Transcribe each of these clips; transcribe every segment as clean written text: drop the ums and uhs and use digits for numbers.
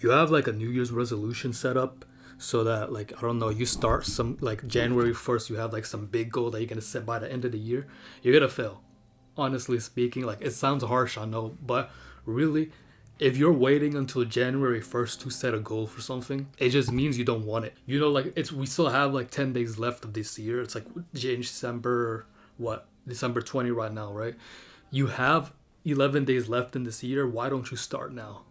you have like a New Year's resolution set up so that like I don't know, you start some like January 1st, you have like some big goal that you're gonna set by the end of the year, you're gonna fail. Honestly speaking, like it sounds harsh, I know, but really, if you're waiting until January 1st to set a goal for something, it just means you don't want it. You know, like it's we still have like 10 days left of this year. It's like December what? December 20 right now, right? You have 11 days left in this year. Why don't you start now?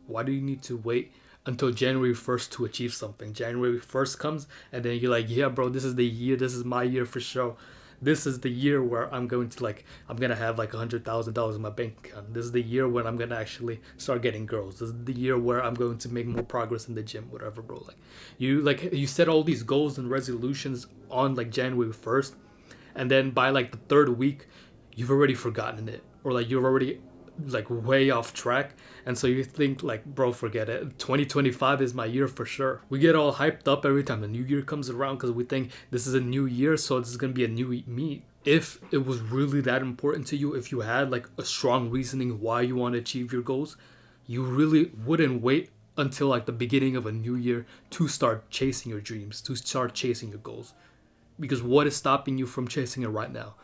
Why do you need to wait until January 1st to achieve something? January 1st comes and then you're like, yeah, bro, this is the year. This is my year for sure. This is the year where I'm gonna have like $100,000 in my bank account. This is the year when I'm gonna actually start getting girls. This is the year where I'm going to make more progress in the gym, whatever, bro. Like you set all these goals and resolutions on like January 1st, and then by like the third week, you've already forgotten it, or like you're already like way off track, and so you think like, bro, forget it, 2025 is my year for sure. We get all hyped up every time the new year comes around because we think this is a new year, so this is gonna be a new me. If it was really that important to you, if you had like a strong reasoning why you want to achieve your goals, you really wouldn't wait until like the beginning of a new year to start chasing your dreams, to start chasing your goals. Because what is stopping you from chasing it right now?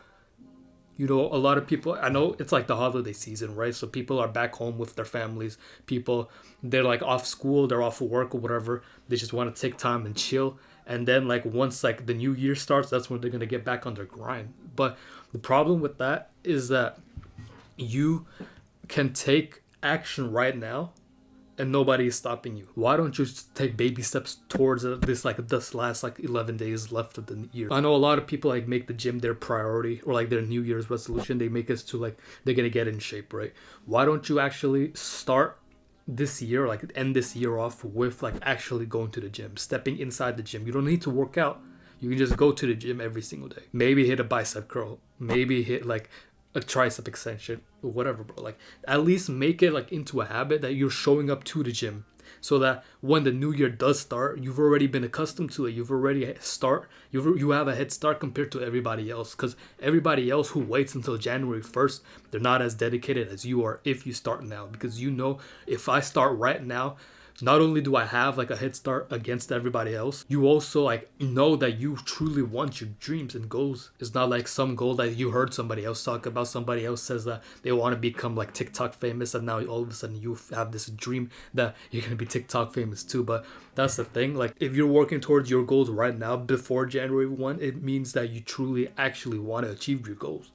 You know, a lot of people, I know it's like the holiday season, right? So people are back home with their families. People, they're like off school, they're off of work or whatever. They just want to take time and chill. And then like once like the new year starts, that's when they're going to get back on their grind. But the problem with that is that you can take action right now and nobody is stopping you. Why don't you just take baby steps towards this last like 11 days left of the year? I know a lot of people like make the gym their priority or like their New Year's resolution. They make it to like they're gonna get in shape, right? Why don't you actually start this year, like end this year off with like actually going to the gym, stepping inside the gym? You don't need to work out. You can just go to the gym every single day. Maybe hit a bicep curl. Maybe hit like a tricep extension or whatever, bro. Like at least make it like into a habit that you're showing up to the gym, so that when the new year does start, you've already been accustomed to it. You have a head start compared to everybody else, because everybody else who waits until January 1st, they're not as dedicated as you are if you start now. Because you know, if I start right now, not only do I have like a head start against everybody else, you also like know that you truly want your dreams and goals. It's not like some goal that you heard somebody else talk about. Somebody else says that they want to become like TikTok famous, and now all of a sudden you have this dream that you're gonna be TikTok famous too. But that's the thing. Like if you're working towards your goals right now before January 1, it means that you truly actually want to achieve your goals.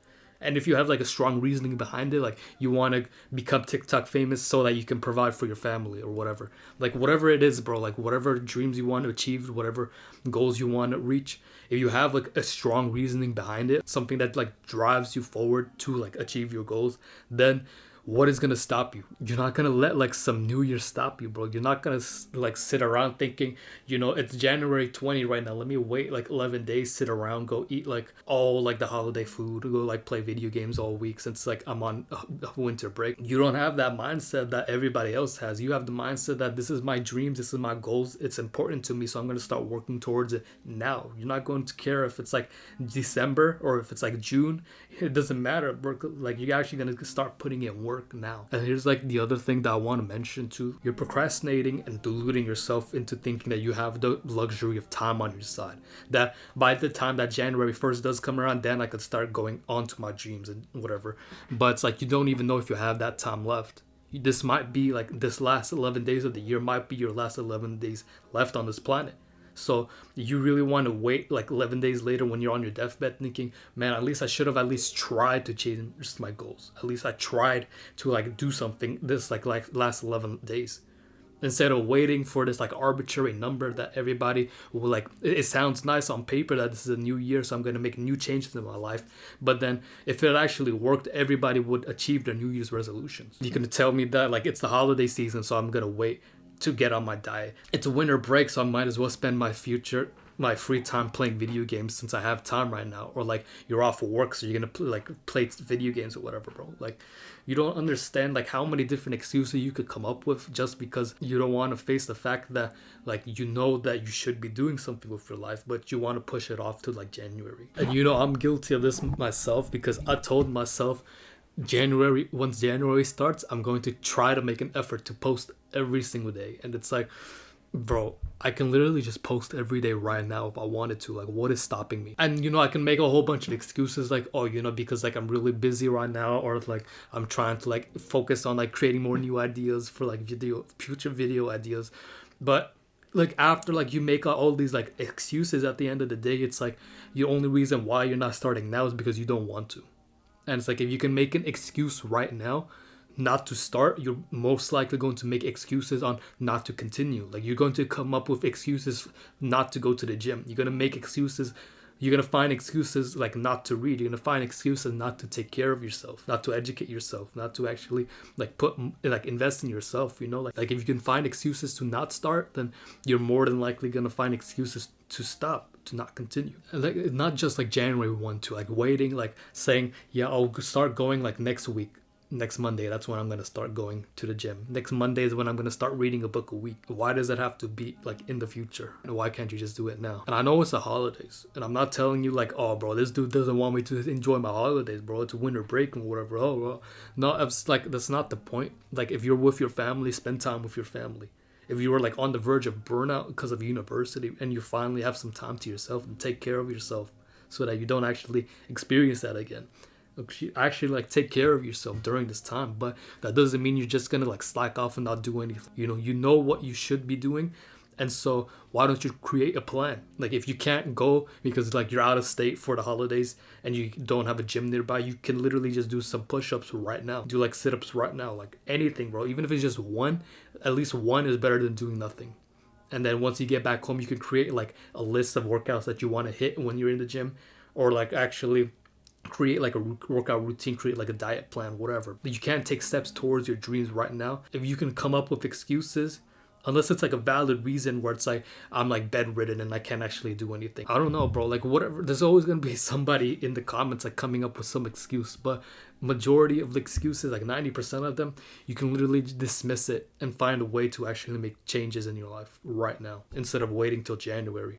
And if you have like a strong reasoning behind it, like you want to become TikTok famous so that you can provide for your family or whatever, like whatever it is, bro, like whatever dreams you want to achieve, whatever goals you want to reach, if you have like a strong reasoning behind it, something that like drives you forward to like achieve your goals, then what is gonna stop you? You're not gonna let like some New Year stop you, bro. You're not gonna like sit around thinking, you know, it's January 20 right now. Let me wait like 11 days, sit around, go eat like all like the holiday food, go like play video games all week since like I'm on a winter break. You don't have that mindset that everybody else has. You have the mindset that this is my dreams, this is my goals, it's important to me, so I'm gonna start working towards it now. You're not going to care if it's like December or if it's like June. It doesn't matter. Like you're actually gonna start putting in work now. And here's like the other thing that I want to mention too. You're procrastinating and deluding yourself into thinking that you have the luxury of time on your side. That by the time that January 1st does come around, then I could start going on to my dreams and whatever. But it's like you don't even know if you have that time left. This might be like this last 11 days of the year might be your last 11 days left on this planet. So you really want to wait like 11 days later when you're on your deathbed thinking, man, at least I should have at least tried to change my goals. At least I tried to like do something this like last 11 days. Instead of waiting for this like arbitrary number that everybody will like, it sounds nice on paper that this is a new year, so I'm going to make new changes in my life. But then if it actually worked, everybody would achieve their New Year's resolutions. You're going to tell me that like it's the holiday season, so I'm going to wait to get on my diet. It's a winter break, so I might as well spend my free time playing video games since I have time right now. Or like you're off of work, so you're gonna play video games or whatever, bro. Like you don't understand like how many different excuses you could come up with just because you don't want to face the fact that like you know that you should be doing something with your life, but you want to push it off to like January. And you know I'm guilty of this myself, because I told myself once January starts, I'm going to try to make an effort to post every single day. And it's like, bro, I can literally just post every day right now if I wanted to. Like, what is stopping me? And I can make a whole bunch of excuses like, oh, because like I'm really busy right now, or like I'm trying to like focus on like creating more new ideas for like future video ideas. But like after like you make all these like excuses, at the end of the day, it's like the only reason why you're not starting now is because you don't want to. And it's like if you can make an excuse right now not to start, you're most likely going to make excuses on not to continue. Like you're going to come up with excuses not to go to the gym. You're going to make excuses. You're going to find excuses like not to read. You're going to find excuses not to take care of yourself, not to educate yourself, not to actually like invest in yourself, like if you can find excuses to not start, then you're more than likely going to find excuses to stop, to not continue. And like not just like January 1 to like waiting, like saying, yeah, I'll start going like next Monday, that's when I'm going to start going to the gym. Next Monday is when I'm going to start reading a book a week. Why does it have to be like in the future? And why can't you just do it now? And I know it's the holidays, and I'm not telling you like, oh bro, this dude doesn't want me to enjoy my holidays, bro. It's winter break and whatever. Oh, bro. No, it's like, that's not the point. Like if you're with your family, spend time with your family. If you were like on the verge of burnout because of university and you finally have some time to yourself, and take care of yourself so that you don't actually experience that again. Actually like take care of yourself during this time. But that doesn't mean you're just gonna like slack off and not do anything. You know what you should be doing, and so why don't you create a plan? Like if you can't go because like you're out of state for the holidays and you don't have a gym nearby, you can literally just do some push-ups right now, do like sit-ups right now, like anything, bro. Even if it's just one, at least one is better than doing nothing. And then once you get back home, you can create like a list of workouts that you want to hit when you're in the gym, or like actually create like a workout routine, create like a diet plan, whatever. But you can't take steps towards your dreams right now if you can come up with excuses, unless it's like a valid reason where it's like I'm like bedridden and I can't actually do anything. I don't know, bro. Like whatever, there's always gonna be somebody in the comments like coming up with some excuse, but majority of the excuses, like 90% of them, you can literally dismiss it and find a way to actually make changes in your life right now instead of waiting till January.